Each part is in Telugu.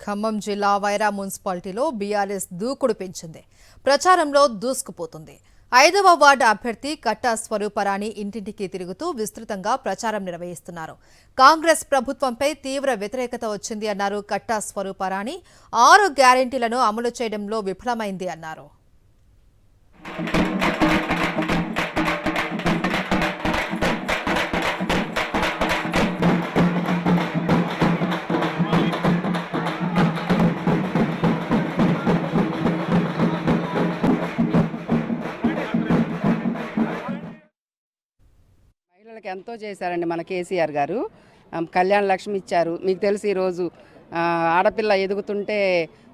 ఖమ్మం జిల్లా వైరా మున్సిపాలిటీలో బీఆర్ఎస్ దూకుడు పెంచింది. ప్రచారంలో దూసుకుపోతుంది. 5వ వార్డు అభ్యర్థి కట్టా స్వరూపరాణి ఇంటింటికి తిరుగుతూ విస్తృతంగా ప్రచారం నిర్వహిస్తున్నారు. కాంగ్రెస్ ప్రభుత్వంపై తీవ్ర వ్యతిరేకత వచ్చింది అన్నారు కట్టా స్వరూపరాణి. 6 గ్యారెంటీలను అమలు చేయడంలో విఫలమైంది అన్నారు. మహిళలకు ఎంతో చేశారండి మన కేసీఆర్ గారు. కళ్యాణ లక్ష్మి ఇచ్చారు. మీకు తెలిసి ఈరోజు ఆడపిల్ల ఎదుగుతుంటే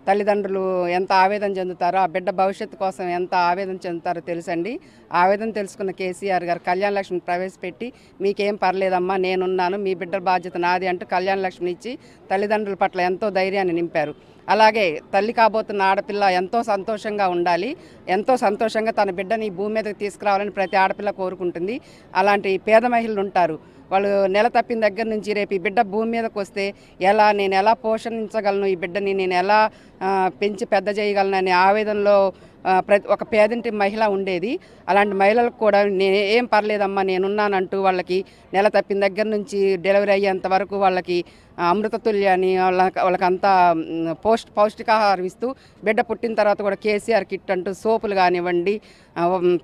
తల్లిదండ్రులు ఎంత ఆవేదన చెందుతారో, ఆ బిడ్డ భవిష్యత్తు కోసం ఎంత ఆవేదన చెందుతారో తెలుసండి. ఆవేదన తెలుసుకున్న కేసీఆర్ గారు కళ్యాణ లక్ష్మిని ప్రవేశపెట్టి మీకేం పర్లేదమ్మా నేనున్నాను, మీ బిడ్డ బాధ్యత నాది అంటూ కళ్యాణ లక్ష్మిని ఇచ్చి తల్లిదండ్రుల పట్ల ఎంతో ధైర్యాన్ని నింపారు. అలాగే తల్లి కాబోతున్న ఆడపిల్ల ఎంతో సంతోషంగా ఉండాలి, ఎంతో సంతోషంగా తన బిడ్డని భూమి మీదకి తీసుకురావాలని ప్రతి ఆడపిల్ల కోరుకుంటుంది. అలాంటి పేద మహిళలు ఉంటారు. వాళ్ళు నెల తప్పిన దగ్గర నుంచి రేపు ఈ బిడ్డ భూమి మీదకి వస్తే నేను ఎలా పోషించగలను, ఈ బిడ్డని నేను ఎలా పెంచి పెద్ద చేయగలను అనే ఆవేదనలో ఒక పేదింటి మహిళ ఉండేది. అలాంటి మహిళలకు కూడా ఏం పర్లేదమ్మా నేనున్నానంటూ వాళ్ళకి నెల తప్పిన దగ్గర నుంచి డెలివరీ అయ్యేంత వరకు వాళ్ళకి అమృతతుల్యాన్ని వాళ్ళకంతా పౌష్టికాహారం ఇస్తూ బిడ్డ పుట్టిన తర్వాత కూడా కేసీఆర్ కిట్ అంటూ సోపులు కానివ్వండి,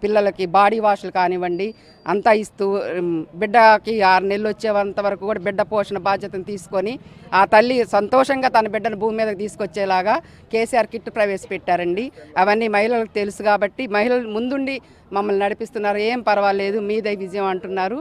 పిల్లలకి బాడీ వాష్లు కానివ్వండి అంతా ఇస్తూ బిడ్డకి 6 నెలలు వచ్చేంత వరకు కూడా బిడ్డ పోషణ బాధ్యతను తీసుకొని ఆ తల్లి సంతోషంగా తన బిడ్డను భూమి మీదకి తీసుకొచ్చేలాగా కేసీఆర్ కిట్ ప్రవేశపెట్టారండి. అవన్నీ మహిళలకు తెలుసు కాబట్టి మహిళలు ముందుండి మమ్మల్ని నడిపిస్తున్నారు. ఏం పర్వాలేదు మీదే విజయం అంటున్నారు.